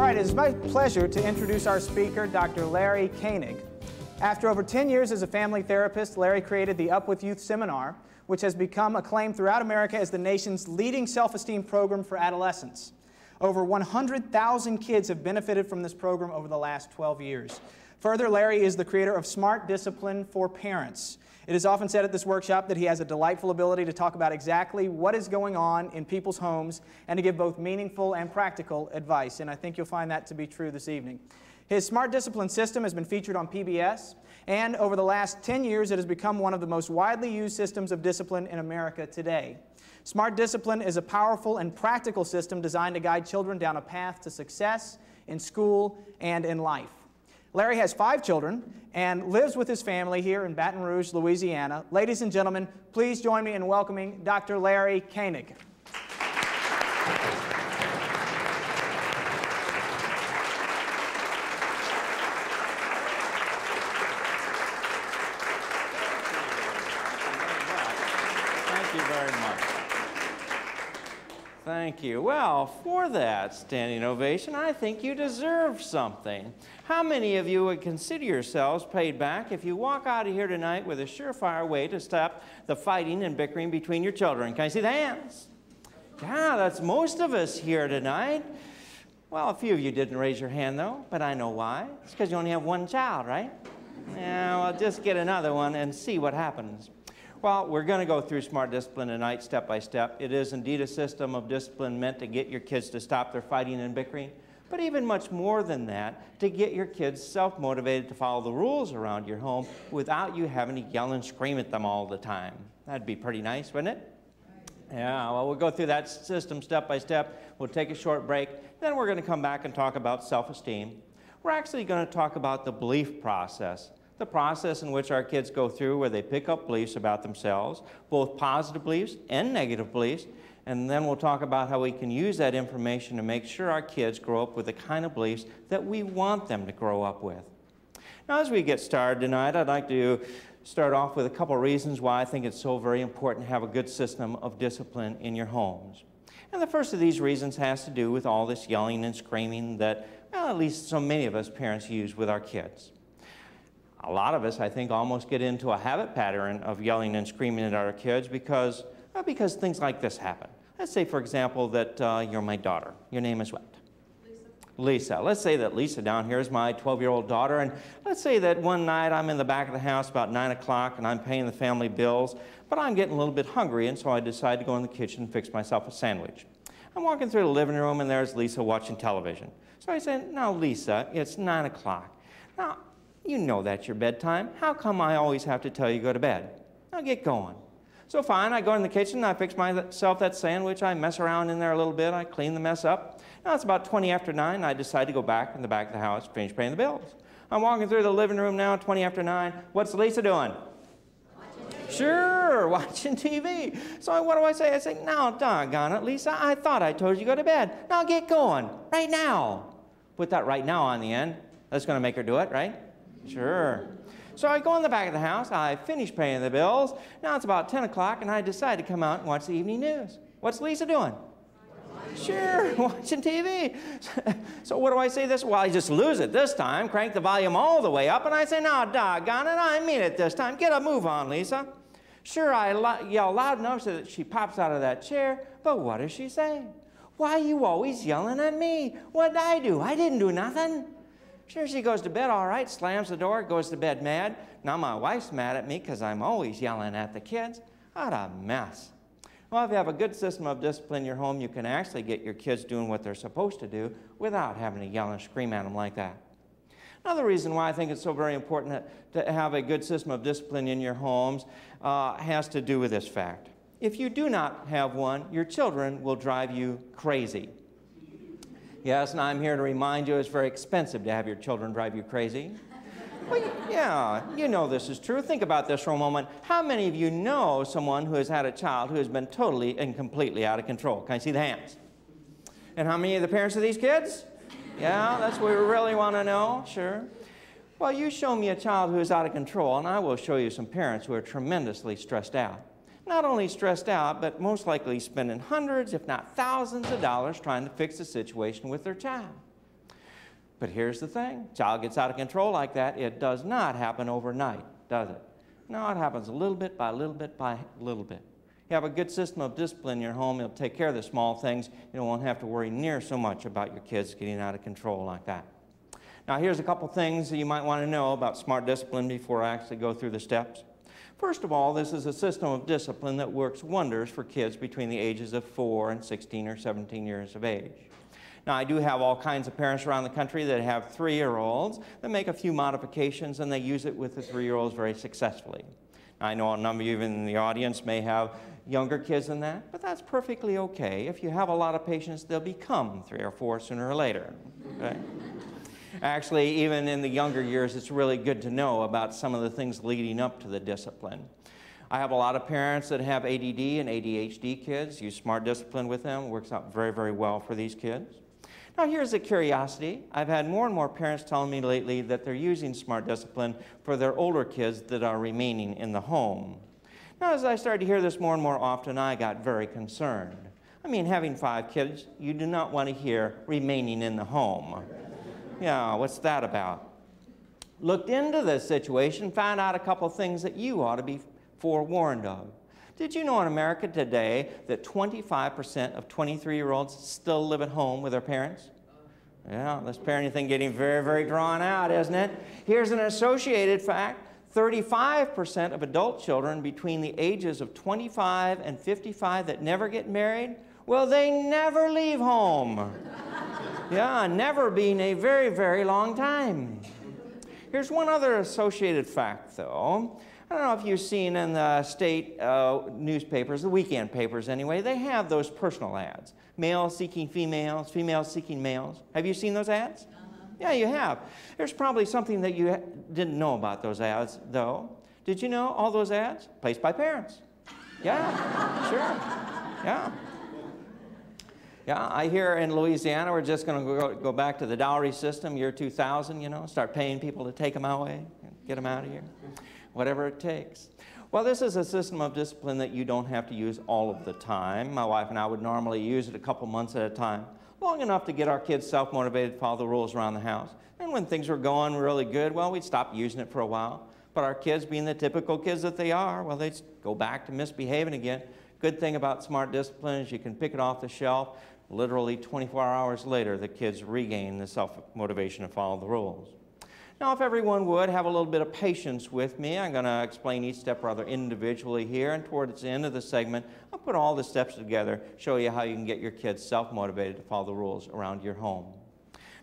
right, it is my pleasure to introduce our speaker, Dr. Larry Koenig. After over 10 years as a family therapist, Larry created the Up With Youth seminar, which has become acclaimed throughout America as the nation's leading self-esteem program for adolescents. Over 100,000 kids have benefited from this program over the last 12 years. Further, Larry is the creator of Smart Discipline for Parents. It is often said at this workshop that he has a delightful ability to talk about exactly what is going on in people's homes and to give both meaningful and practical advice, and I think you'll find that to be true this evening. His Smart Discipline system has been featured on PBS, and over the last 10 years it has become one of the most widely used systems of discipline in America today. Smart Discipline is a powerful and practical system designed to guide children down a path to success in school and in life. Larry has 5 children and lives with his family here in Baton Rouge, Louisiana. Ladies and gentlemen, please join me in welcoming Dr. Larry Koenig. Thank you very much. Thank you. Well, for that standing ovation, I think you deserve something. How many of you would consider yourselves paid back if you walk out of here tonight with a surefire way to stop the fighting and bickering between your children? Can I see the hands? Yeah, that's most of us here tonight. Well, a few of you didn't raise your hand, though, but I know why. It's because you only have one child, right? Yeah, well, just get another one and see what happens. Well, we're going to go through Smart Discipline tonight, step by step. It is indeed a system of discipline meant to get your kids to stop their fighting and bickering, but even much more than that, to get your kids self-motivated to follow the rules around your home without you having to yell and scream at them all the time. That'd be pretty nice, wouldn't it? Yeah, well, we'll go through that system step by step. We'll take a short break. Then we're going to come back and talk about self-esteem. We're actually going to talk about the belief process. The process in which our kids go through where they pick up beliefs about themselves, both positive beliefs and negative beliefs, and then we'll talk about how we can use that information to make sure our kids grow up with the kind of beliefs that we want them to grow up with. Now, as we get started tonight, I'd like to start off with a couple reasons why I think it's so very important to have a good system of discipline in your homes. And the first of these reasons has to do with all this yelling and screaming that, well, at least so many of us parents use with our kids. A lot of us, I think, almost get into a habit pattern of yelling and screaming at our kids because things like this happen. Let's say, for example, that you're my daughter. Your name is what? Lisa. Let's say that Lisa down here is my 12-year-old daughter, and let's say that one night I'm in the back of the house about 9 o'clock and I'm paying the family bills, but I'm getting a little bit hungry, and so I decide to go in the kitchen and fix myself a sandwich. I'm walking through the living room, and there's Lisa watching television. So I say, now, Lisa, it's 9 o'clock. Now, you know that's your bedtime. How come I always have to tell you to go to bed? Now get going. So fine, I go in the kitchen, I fix myself that sandwich, I mess around in there a little bit, I clean the mess up. Now it's about 20 after 9, I decide to go back in the back of the house, finish paying the bills. I'm walking through the living room now, 20 after 9. What's Lisa doing? Sure, watching TV. So what do I say? I say, now, doggone it, Lisa, I thought I told you to go to bed. Now get going, right now. Put that right now on the end. That's going to make her do it, right? Sure. So I go in the back of the house, I finish paying the bills. Now it's about 10 o'clock, and I decide to come out and watch the evening news. What's Lisa doing? Sure, watching TV. So what do I say this? Well, I just lose it this time, crank the volume all the way up, and I say, now, doggone it, I mean it this time. Get a move on, Lisa. Sure, I yell loud enough so that she pops out of that chair, but what does she say? Why are you always yelling at me? What did I do? I didn't do nothing. Sure, she goes to bed all right, slams the door, goes to bed mad. Now my wife's mad at me because I'm always yelling at the kids. What a mess. Well, if you have a good system of discipline in your home, you can actually get your kids doing what they're supposed to do without having to yell and scream at them like that. Another reason why I think it's so very important to have a good system of discipline in your homes has to do with this fact. If you do not have one, your children will drive you crazy. Yes, and I'm here to remind you it's very expensive to have your children drive you crazy. Well, yeah, you know this is true. Think about this for a moment. How many of you know someone who has had a child who has been totally and completely out of control? Can I see the hands? And how many of the parents of these kids? Yeah, that's what we really want to know. Sure. Well, you show me a child who is out of control, and I will show you some parents who are tremendously stressed out. Not only stressed out, but most likely spending hundreds, if not thousands of dollars trying to fix the situation with their child. But here's the thing. Child gets out of control like that. It does not happen overnight, does it? No, it happens a little bit by little bit by little bit. You have a good system of discipline in your home, it'll take care of the small things. You won't have to worry near so much about your kids getting out of control like that. Now, here's a couple things that you might want to know about smart discipline before I actually go through the steps. First of all, this is a system of discipline that works wonders for kids between the ages of 4 and 16 or 17 years of age. Now, I do have all kinds of parents around the country that have 3-year-olds that make a few modifications, and they use it with the 3-year-olds very successfully. Now, I know a number of you in the audience may have younger kids than that, but that's perfectly okay. If you have a lot of patience, they'll become 3 or 4 sooner or later. Okay? Actually, even in the younger years, it's really good to know about some of the things leading up to the discipline. I have a lot of parents that have ADD and ADHD kids. Use smart discipline with them. It works out very, very well for these kids. Now, here's a curiosity. I've had more and more parents telling me lately that they're using smart discipline for their older kids that are remaining in the home. Now, as I started to hear this more and more often, I got very concerned. I mean, having 5 kids, you do not want to hear remaining in the home. Yeah, what's that about? Looked into this situation, found out a couple of things that you ought to be forewarned of. Did you know in America today that 25% of 23-year-olds still live at home with their parents? Yeah, this parenting thing getting very, very drawn out, isn't it? Here's an associated fact. 35% of adult children between the ages of 25 and 55 that never get married, well, they never leave home. Yeah, never being a very, very long time. Here's one other associated fact, though. I don't know if you've seen in the state newspapers, the weekend papers anyway, they have those personal ads. Males seeking females, females seeking males. Have you seen those ads? Yeah, you have. There's probably something that you didn't know about those ads, though. Did you know all those ads? Placed by parents. Yeah, sure. Yeah. Yeah, I hear in Louisiana we're just going to go back to the dowry system, year 2000, you know, start paying people to take them away, get them out of here, whatever it takes. Well, this is a system of discipline that you don't have to use all of the time. My wife and I would normally use it a couple months at a time, long enough to get our kids self-motivated to follow the rules around the house. And when things were going really good, well, we'd stop using it for a while. But our kids, being the typical kids that they are, well, they'd go back to misbehaving again. Good thing about smart discipline is you can pick it off the shelf. Literally 24 hours later, the kids regain the self-motivation to follow the rules. Now, if everyone would have a little bit of patience with me, I'm going to explain each step rather individually here, and towards the end of the segment, I'll put all the steps together, show you how you can get your kids self-motivated to follow the rules around your home.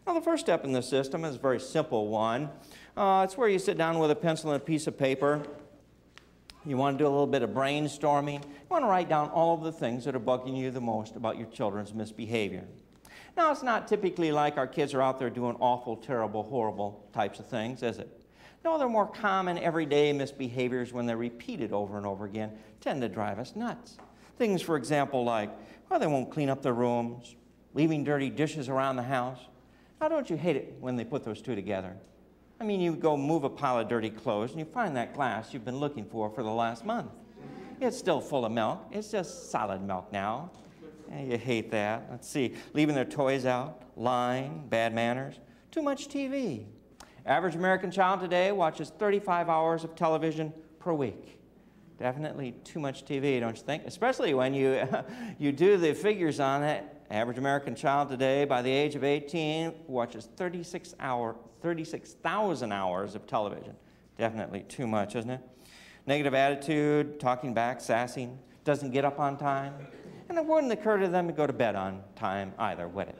Now, the first step in the system is a very simple one. It's where you sit down with a pencil and a piece of paper. You want to do a little bit of brainstorming. You want to write down all of the things that are bugging you the most about your children's misbehavior. Now, it's not typically like our kids are out there doing awful, terrible, horrible types of things, is it? No, they're more common, everyday misbehaviors when they're repeated over and over again tend to drive us nuts. Things, for example, like, well, they won't clean up their rooms, leaving dirty dishes around the house. Now, don't you hate it when they put those two together? I mean, you go move a pile of dirty clothes and you find that glass you've been looking for the last month. It's still full of milk. It's just solid milk now. You hate that. Let's see. Leaving their toys out, lying, bad manners, too much TV. Average American child today watches 35 hours of television per week. Definitely too much TV, don't you think? Especially when you, you do the figures on it. Average American child today, by the age of 18, watches 36,000 hours of television. Definitely too much, isn't it? Negative attitude, talking back, sassing, doesn't get up on time. And it wouldn't occur to them to go to bed on time either, would it?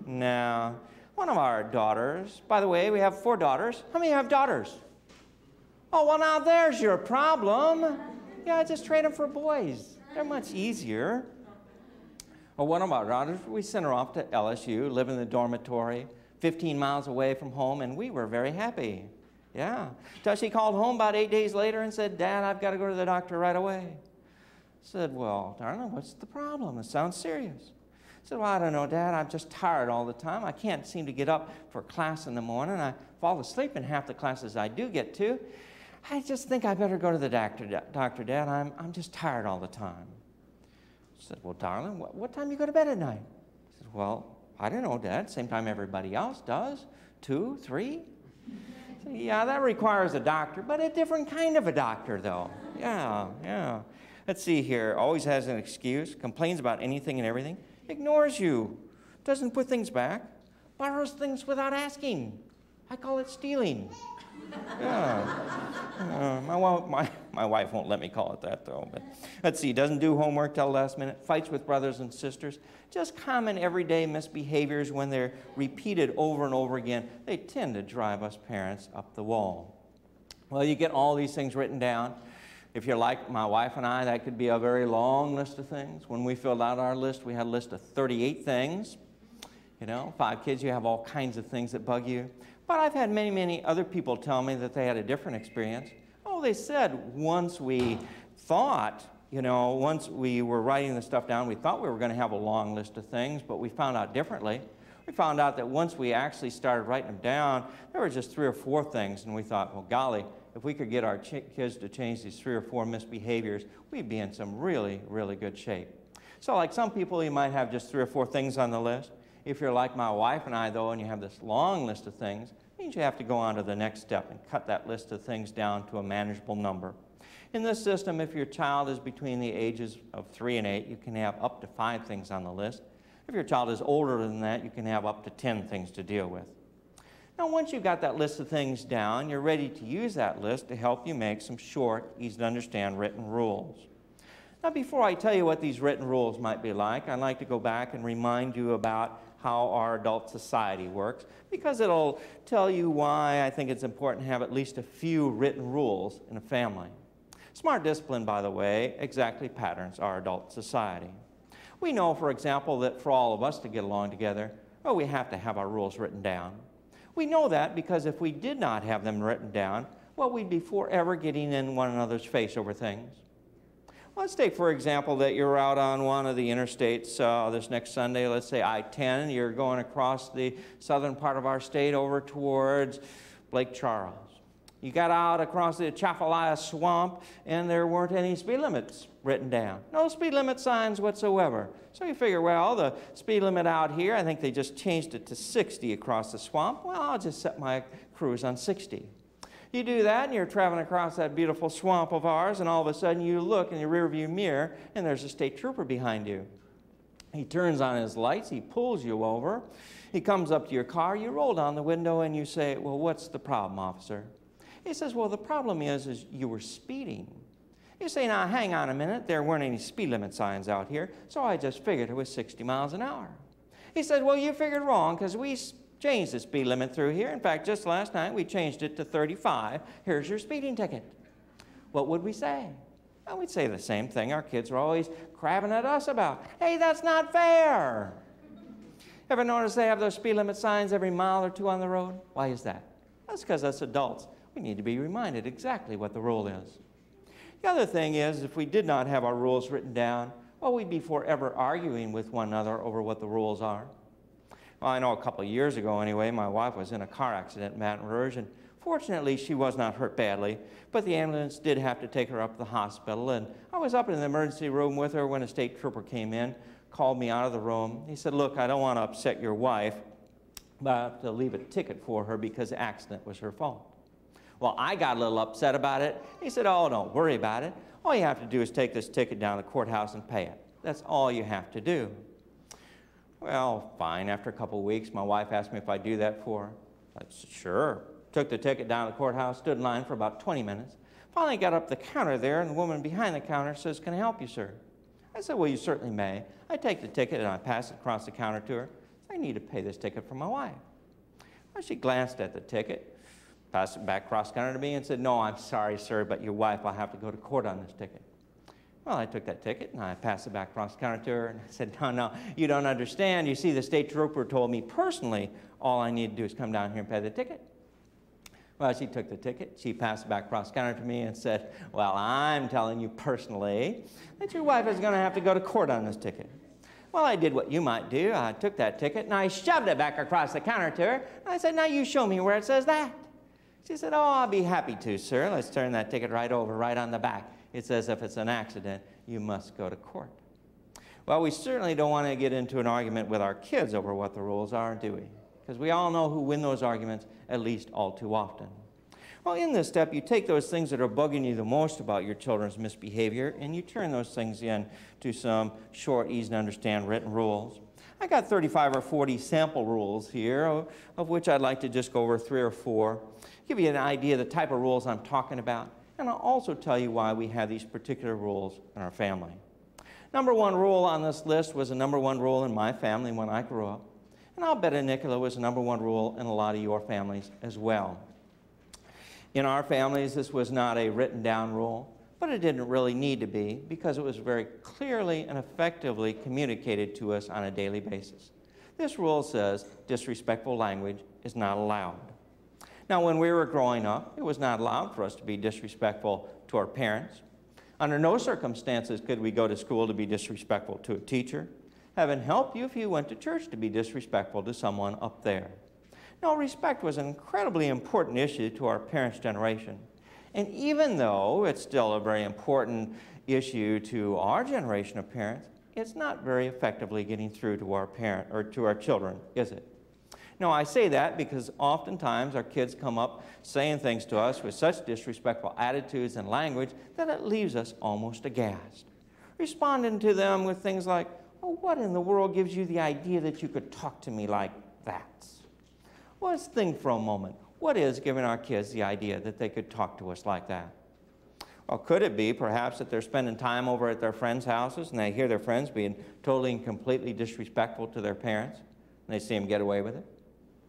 Now, one of our daughters, by the way, we have 4 daughters. How many have daughters? Oh, well, now there's your problem. Yeah, just trade them for boys. They're much easier. Well, one of our daughters, we sent her off to LSU, live in the dormitory, 15 miles away from home, and we were very happy. Yeah. Until she called home about 8 days later and said, Dad, I've got to go to the doctor right away. I said, well, darling, what's the problem? It sounds serious. I said, well, I don't know, Dad. I'm just tired all the time. I can't seem to get up for class in the morning. I fall asleep in half the classes I do get to. I just think I better go to the doctor, Dad. I'm just tired all the time. I said, well, darling, what time do you go to bed at night? I said, well, I don't know, Dad, same time everybody else does. 2, 3? So, yeah, that requires a doctor, but a different kind of a doctor, though. Yeah. Let's see here. Always has an excuse, complains about anything and everything, ignores you, doesn't put things back, borrows things without asking. I call it stealing. Yeah. My wife won't let me call it that, though. But let's see, doesn't do homework till the last minute, fights with brothers and sisters. Just common everyday misbehaviors when they're repeated over and over again. They tend to drive us parents up the wall. Well, you get all these things written down. If you're like my wife and I, that could be a very long list of things. When we filled out our list, we had a list of 38 things. 5 kids, you have all kinds of things that bug you. But I've had many, many other people tell me that they had a different experience. Oh, they said once we thought, once we were writing the stuff down, we thought we were going to have a long list of things, but we found out differently. We found out that once we actually started writing them down, there were just 3 or 4 things, and we thought, well, golly, if we could get our kids to change these 3 or 4 misbehaviors, we'd be in some really, really good shape. So like some people, you might have just 3 or 4 things on the list. If you're like my wife and I, though, and you have this long list of things, it means you have to go on to the next step and cut that list of things down to a manageable number. In this system, if your child is between the ages of 3 and 8, you can have up to 5 things on the list. If your child is older than that, you can have up to 10 things to deal with. Now, once you've got that list of things down, you're ready to use that list to help you make some short, easy-to-understand written rules. Now, before I tell you what these written rules might be like, I'd like to go back and remind you about how our adult society works, because it'll tell you why I think it's important to have at least a few written rules in a family. Smart discipline, by the way, exactly patterns our adult society. We know, for example, that for all of us to get along together, well, we have to have our rules written down. We know that because if we did not have them written down, well, we'd be forever getting in one another's face over things. Let's take, for example, that you're out on one of the interstates this next Sunday, let's say I-10, you're going across the southern part of our state over towards Lake Charles. You got out across the Atchafalaya swamp, and there weren't any speed limits written down. No speed limit signs whatsoever. So you figure, well, the speed limit out here, I think they just changed it to 60 across the swamp. Well, I'll just set my cruise on 60. You do that, and you're traveling across that beautiful swamp of ours, and all of a sudden you look in your rearview mirror, and there's a state trooper behind you. He turns on his lights, he pulls you over, he comes up to your car, you roll down the window, and you say, well, what's the problem, officer? He says, well, the problem is you were speeding. You say, now, hang on a minute, there weren't any speed limit signs out here, so I just figured it was 60 miles an hour. He said, well, you figured wrong, because we changed the speed limit through here. In fact, just last night, we changed it to 35. Here's your speeding ticket. What would we say? Well, we'd say the same thing our kids are always crabbing at us about. Hey, that's not fair. Ever notice they have those speed limit signs every mile or 2 on the road? Why is that? That's because us adults, we need to be reminded exactly what the rule is. The other thing is, if we did not have our rules written down, well, we'd be forever arguing with one another over what the rules are. Well, I know a couple of years ago anyway, my wife was in a car accident in Baton Rouge, and fortunately she was not hurt badly, but the ambulance did have to take her up to the hospital, and I was up in the emergency room with her when a state trooper came in, called me out of the room. He said, look, I don't want to upset your wife, but I have to leave a ticket for her because the accident was her fault. Well, I got a little upset about it. He said, oh, don't worry about it. All you have to do is take this ticket down to the courthouse and pay it. That's all you have to do. Well, fine. After a couple of weeks, my wife asked me if I'd do that for her. I said, sure. Took the ticket down to the courthouse, stood in line for about 20 minutes. Finally got up the counter there, and the woman behind the counter says, can I help you, sir? I said, well, you certainly may. I take the ticket, and I pass it across the counter to her. I need to pay this ticket for my wife. Well, she glanced at the ticket, passed it back across the counter to me, and said, no, I'm sorry, sir, but your wife will have to go to court on this ticket. Well, I took that ticket, and I passed it back across the counter to her, and I said, no, you don't understand. You see, the state trooper told me personally all I need to do is come down here and pay the ticket. Well, she took the ticket. She passed it back across the counter to me and said, well, I'm telling you personally that your wife is going to have to go to court on this ticket. Well, I did what you might do. I took that ticket, and I shoved it back across the counter to her. And I said, now you show me where it says that. She said, oh, I'll be happy to, sir. Let's turn that ticket right over, right on the back. It says if it's an accident, you must go to court. Well, we certainly don't want to get into an argument with our kids over what the rules are, do we? Because we all know who win those arguments, at least all too often. Well, in this step, you take those things that are bugging you the most about your children's misbehavior, and you turn those things into some short, easy-to-understand written rules. I got 35 or 40 sample rules here, of which I'd like to just go over 3 or 4, give you an idea of the type of rules I'm talking about, and I'll also tell you why we have these particular rules in our family. Number 1 rule on this list was the number 1 rule in my family when I grew up, and I'll bet Nicola was the number 1 rule in a lot of your families as well. In our families, this was not a written down rule, but it didn't really need to be because it was very clearly and effectively communicated to us on a daily basis. This rule says disrespectful language is not allowed. Now, when we were growing up, it was not allowed for us to be disrespectful to our parents. Under no circumstances could we go to school to be disrespectful to a teacher. Heaven help you if you went to church to be disrespectful to someone up there. Now, respect was an incredibly important issue to our parents' generation. And even though it's still a very important issue to our generation of parents, it's not very effectively getting through to our children, is it? Now, I say that because oftentimes our kids come up saying things to us with such disrespectful attitudes and language that it leaves us almost aghast. Responding to them with things like, "Oh, what in the world gives you the idea that you could talk to me like that?" Well, let's think for a moment. What is giving our kids the idea that they could talk to us like that? Well, could it be perhaps that they're spending time over at their friends' houses and they hear their friends being totally and completely disrespectful to their parents and they see them get away with it?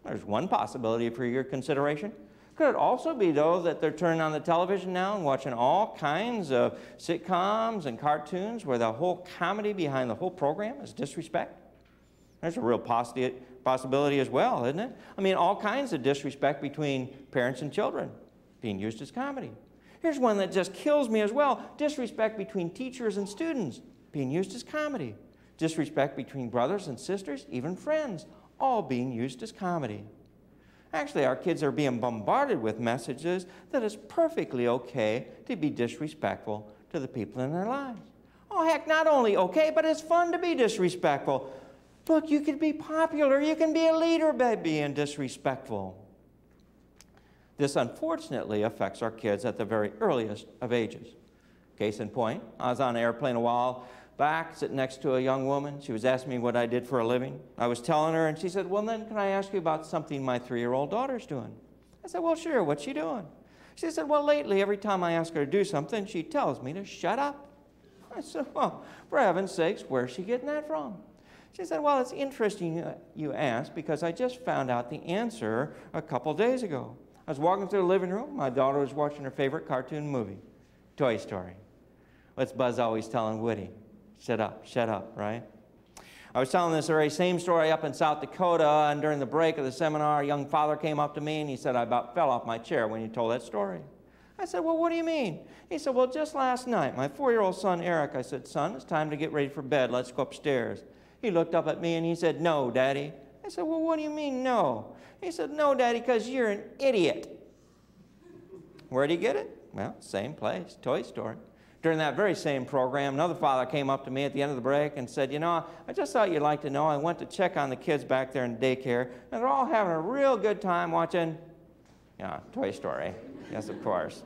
There's one possibility for your consideration. Could it also be, though, that they're turning on the television now and watching all kinds of sitcoms and cartoons where the whole comedy behind the whole program is disrespect? There's a real possibility as well, isn't it? I mean, all kinds of disrespect between parents and children being used as comedy. Here's one that just kills me as well. Disrespect between teachers and students being used as comedy. Disrespect between brothers and sisters, even friends, all being used as comedy. Actually, our kids are being bombarded with messages that it's perfectly okay to be disrespectful to the people in their lives. Oh, heck, not only okay, but it's fun to be disrespectful. Look, you can be popular, you can be a leader by being disrespectful. This unfortunately affects our kids at the very earliest of ages. Case in point, I was on an airplane a while back, sitting next to a young woman. She was asking me what I did for a living. I was telling her, and she said, "Well, then, can I ask you about something my 3-year-old daughter's doing?" I said, "Well, sure, what's she doing?" She said, "Well, lately, every time I ask her to do something, she tells me to shut up." I said, "Well, for heaven's sakes, where's she getting that from?" She said, "Well, it's interesting you ask because I just found out the answer a couple days ago. I was walking through the living room. My daughter was watching her favorite cartoon movie, Toy Story. What's Buzz always telling Woody? Shut up, right? I was telling this very same story up in South Dakota, and during the break of the seminar, a young father came up to me and he said, "I about fell off my chair when you told that story." I said, "Well, what do you mean?" He said, "Well, just last night, my 4-year-old son, Eric," I said, "Son, it's time to get ready for bed. Let's go upstairs." He looked up at me and he said, "No, Daddy." I said, "Well, what do you mean, no?" He said, "No, Daddy, because you're an idiot." Where'd he get it? Well, same place, Toy Story. During that very same program, another father came up to me at the end of the break and said, "You know, I just thought you'd like to know, I went to check on the kids back there in daycare, and they're all having a real good time watching, Toy Story." Yes, of course.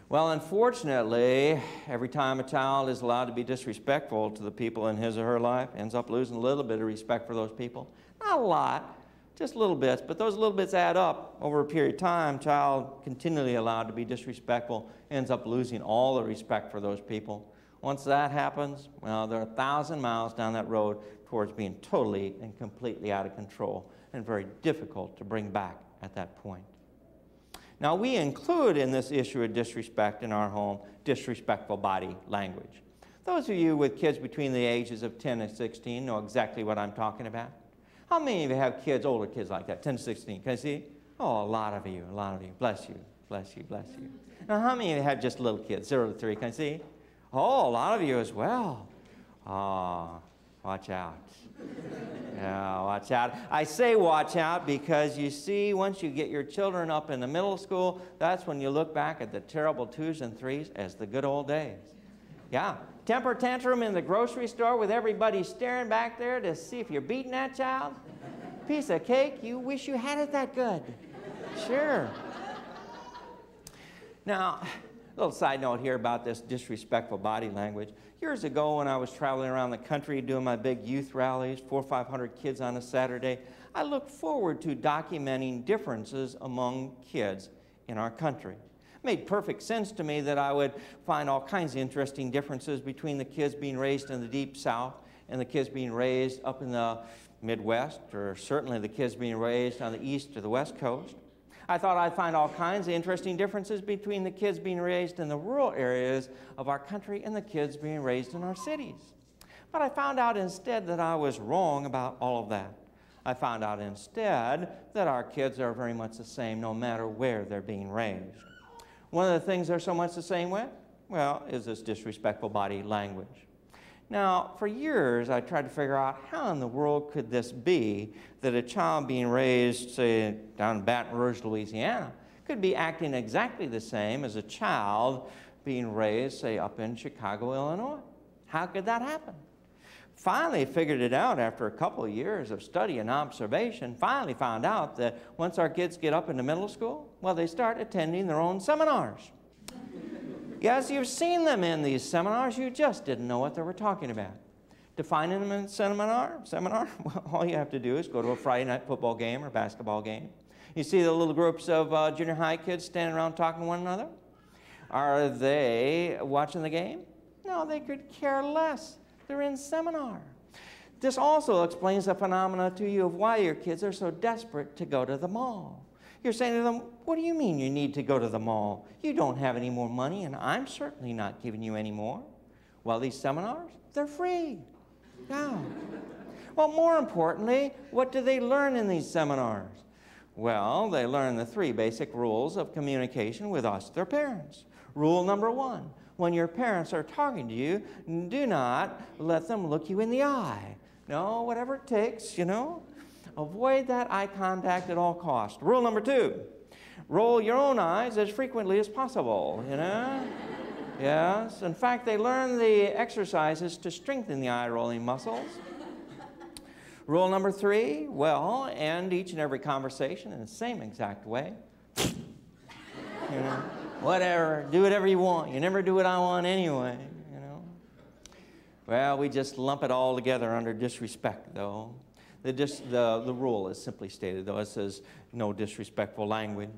Well, unfortunately, every time a child is allowed to be disrespectful to the people in his or her life, ends up losing a little bit of respect for those people. Not a lot, just little bits, but those little bits add up over a period of time. Child continually allowed to be disrespectful ends up losing all the respect for those people. Once that happens, well, they're 1,000 miles down that road towards being totally and completely out of control and very difficult to bring back at that point. Now, we include in this issue of disrespect in our home disrespectful body language. Those of you with kids between the ages of 10 and 16 know exactly what I'm talking about. How many of you have kids, older kids like that, 10 to 16? Can I see? Oh, a lot of you, a lot of you. Bless you, bless you, bless you. Now, how many of you have just little kids, 0 to 3? Can I see? Oh, a lot of you as well. Oh, watch out. Yeah, watch out. I say watch out because you see, once you get your children up in the middle school, that's when you look back at the terrible 2s and 3s as the good old days. Yeah, Temper tantrum in the grocery store with everybody staring back there to see if you're beating that child? Piece of cake, you wish you had it that good. Sure. Now, a little side note here about this disrespectful body language. Years ago when I was traveling around the country doing my big youth rallies, 400 or 500 kids on a Saturday, I looked forward to documenting differences among kids in our country. It made perfect sense to me that I would find all kinds of interesting differences between the kids being raised in the Deep South and the kids being raised up in the Midwest, or certainly the kids being raised on the East or the West Coast. I thought I'd find all kinds of interesting differences between the kids being raised in the rural areas of our country and the kids being raised in our cities. But I found out instead that I was wrong about all of that. I found out instead that our kids are very much the same no matter where they're being raised. One of the things they're so much the same with, well, is this disrespectful body language. Now, for years, I tried to figure out how in the world could this be that a child being raised, say, down in Baton Rouge, Louisiana, could be acting exactly the same as a child being raised, say, up in Chicago, Illinois. How could that happen? Finally figured it out after a couple of years of study and observation, finally found out that once our kids get up into middle school, well, they start attending their own seminars. Yes, you've seen them in these seminars, you just didn't know what they were talking about. To find them in a seminar, well, all you have to do is go to a Friday night football game or basketball game. You see the little groups of junior high kids standing around talking to one another? Are they watching the game? No, they could care less. They're in seminar. This also explains the phenomena to you of why your kids are so desperate to go to the mall. You're saying to them, what do you mean you need to go to the mall? You don't have any more money, and I'm certainly not giving you any more. Well, these seminars, they're free. Yeah. Well, more importantly, what do they learn in these seminars? Well, they learn the 3 basic rules of communication with us, their parents. Rule number 1, when your parents are talking to you, do not let them look you in the eye. No, whatever it takes, you know. Avoid that eye contact at all costs. Rule number 2, roll your own eyes as frequently as possible, you know. Yes, in fact, they learn the exercises to strengthen the eye-rolling muscles. Rule number 3, well, end each and every conversation in the same exact way. You know, whatever, do whatever you want. You never do what I want anyway, you know. Well, we just lump it all together under disrespect, though. The rule is simply stated, though. It says no disrespectful language.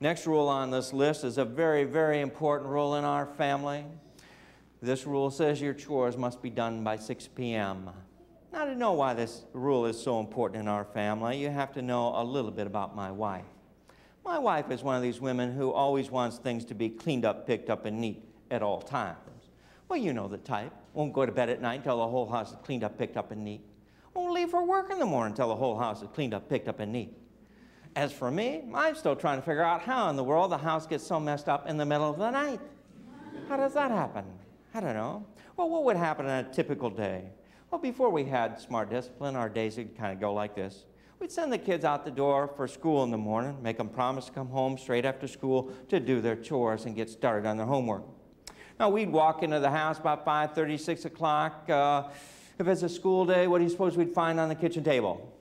Next rule on this list is a very, very important rule in our family. This rule says your chores must be done by 6 p.m. Now, to know why this rule is so important in our family, you have to know a little bit about my wife. My wife is one of these women who always wants things to be cleaned up, picked up, and neat at all times. Well, you know the type. Won't go to bed at night until the whole house is cleaned up, picked up, and neat. Won't leave for work in the morning until the whole house is cleaned up, picked up, and neat. As for me, I'm still trying to figure out how in the world the house gets so messed up in the middle of the night. How does that happen? I don't know. Well, what would happen on a typical day? Well, before we had smart discipline, our days would kind of go like this. We'd send the kids out the door for school in the morning, make them promise to come home straight after school to do their chores and get started on their homework. Now, we'd walk into the house about 5:30, 6 o'clock. If it's a school day, what do you suppose we'd find on the kitchen table?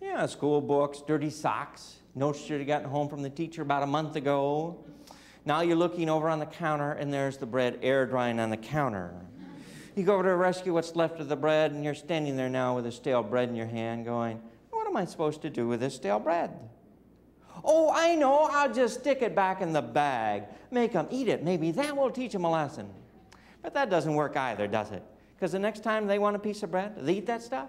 Yeah, school books, dirty socks, notes you'd gotten home from the teacher about a month ago. Now you're looking over on the counter, and there's the bread air drying on the counter. You go over to rescue what's left of the bread, and you're standing there now with a stale bread in your hand going, what am I supposed to do with this stale bread? Oh, I know, I'll just stick it back in the bag. Make them eat it. Maybe that will teach them a lesson. But that doesn't work either, does it? Because the next time they want a piece of bread, they eat that stuff?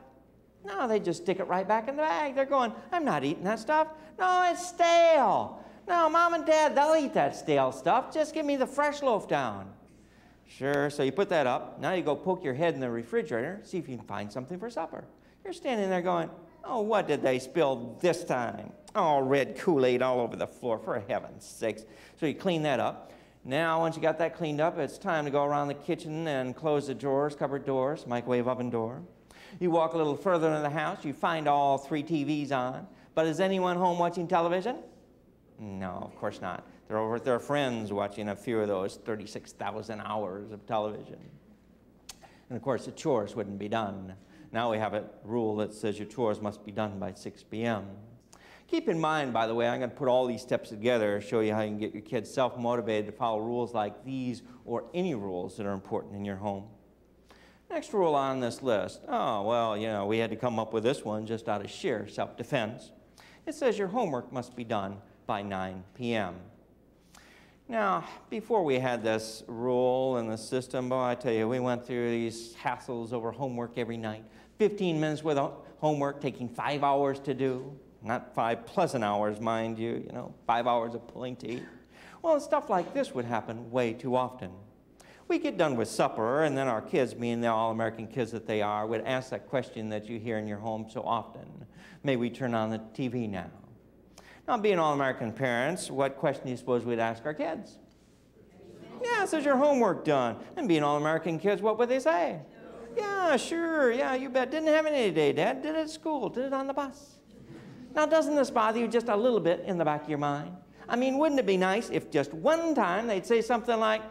No, they just stick it right back in the bag. They're going, I'm not eating that stuff. No, it's stale. No, Mom and Dad, they'll eat that stale stuff. Just give me the fresh loaf down. Sure, so you put that up. Now you go poke your head in the refrigerator, see if you can find something for supper. You're standing there going, oh, what did they spill this time? Oh, red Kool-Aid all over the floor, for heaven's sakes. So you clean that up. Now, once you got that cleaned up, it's time to go around the kitchen and close the drawers, cupboard doors, microwave oven door. You walk a little further into the house, you find all 3 TVs on. But is anyone home watching television? No, of course not. They're over with their friends watching a few of those 36,000 hours of television. And of course, the chores wouldn't be done. Now we have a rule that says your chores must be done by 6 p.m. Keep in mind, by the way, I'm going to put all these steps together, show you how you can get your kids self-motivated to follow rules like these or any rules that are important in your home. Next rule on this list. Oh, well, you know, we had to come up with this one just out of sheer self-defense. It says your homework must be done by 9 p.m. Now, before we had this rule and the system, boy, I tell you, we went through these hassles over homework every night. 15 minutes worth of homework taking 5 hours to do. Not 5 pleasant hours, mind you, 5 hours of pulling teeth. Well, stuff like this would happen way too often. We get done with supper, and then our kids, being the all-American kids that they are, would ask that question that you hear in your home so often. May we turn on the TV now? Now, being all-American parents, what question do you suppose we'd ask our kids? Yeah, says your homework done. And being all-American kids, what would they say? No. Yeah, sure, yeah, you bet. Didn't have any today, Dad. Did it at school, did it on the bus. Now, doesn't this bother you just a little bit in the back of your mind? I mean, wouldn't it be nice if just one time they'd say something like,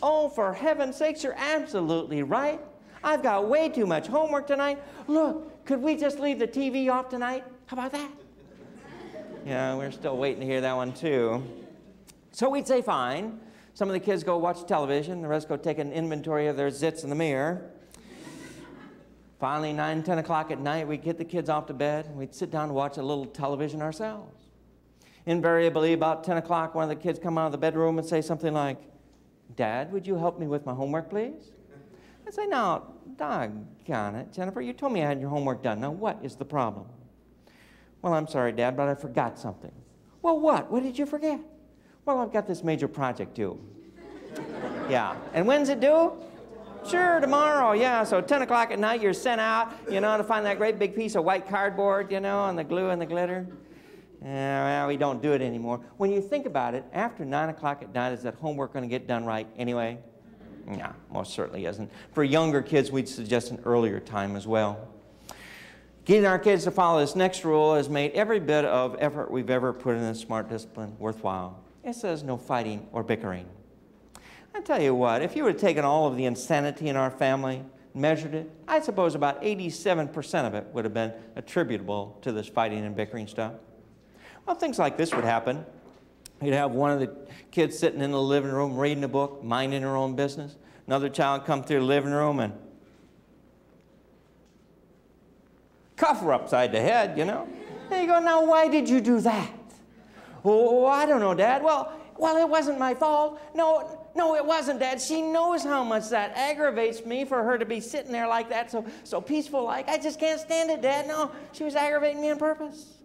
oh, for heaven's sakes, you're absolutely right. I've got way too much homework tonight. Look, could we just leave the TV off tonight? How about that? Yeah, we're still waiting to hear that one, too. So we'd say, fine. Some of the kids go watch television. The rest go take an inventory of their zits in the mirror. Finally, 9, 10 o'clock at night, we'd get the kids off to bed, and we'd sit down and watch a little television ourselves. Invariably, about 10 o'clock, one of the kids come out of the bedroom and say something like, Dad, would you help me with my homework, please? I'd say, now, doggone it, Jennifer, you told me I had your homework done. Now, what is the problem? Well, I'm sorry, Dad, but I forgot something. Well, what? What did you forget? Well, I've got this major project due. Yeah, and when's it due? Sure, tomorrow, yeah, so 10 o'clock at night, you're sent out, to find that great big piece of white cardboard, and the glue and the glitter. Well, we don't do it anymore. When you think about it, after 9 o'clock at night, is that homework going to get done right anyway? No, most certainly isn't. For younger kids, we'd suggest an earlier time as well. Getting our kids to follow this next rule has made every bit of effort we've ever put in this smart discipline worthwhile. It says no fighting or bickering. I tell you what, if you would have taken all of the insanity in our family, measured it, I suppose about 87% of it would have been attributable to this fighting and bickering stuff. Well, things like this would happen. You'd have one of the kids sitting in the living room reading a book, minding her own business. Another child come through the living room and cuff her upside the head, And you go, now, why did you do that? Oh, I don't know, Dad. Well, it wasn't my fault. No, it wasn't, Dad. She knows how much that aggravates me for her to be sitting there like that, so peaceful like. I just can't stand it, Dad. No, she was aggravating me on purpose.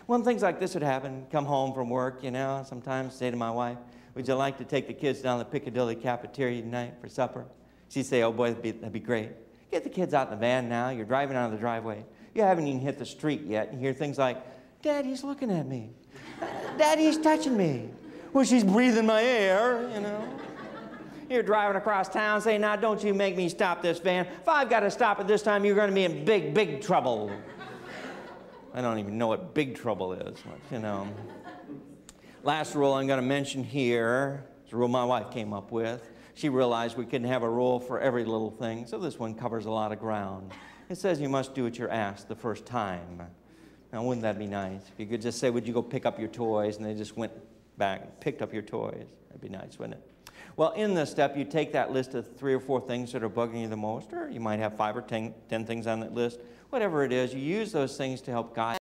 When things like this would happen, come home from work, sometimes say to my wife, would you like to take the kids down to the Piccadilly cafeteria tonight for supper? She'd say, oh boy, that'd be great. Get the kids out in the van now. You're driving out of the driveway. You haven't even hit the street yet. You hear things like, Dad, he's looking at me. Dad, he's touching me. Well, she's breathing my air, You're driving across town saying, now don't you make me stop this van. If I've got to stop it this time, you're going to be in big, big trouble. I don't even know what big trouble is, Last rule I'm going to mention here is a rule my wife came up with. She realized we couldn't have a rule for every little thing, so this one covers a lot of ground. It says you must do what you're asked the first time. Now, wouldn't that be nice? If you could just say, would you go pick up your toys? And they just went back and picked up your toys. That'd be nice, wouldn't it? Well, in this step, you take that list of 3 or 4 things that are bugging you the most, or you might have 5 or 10 things on that list. Whatever it is, you use those things to help guide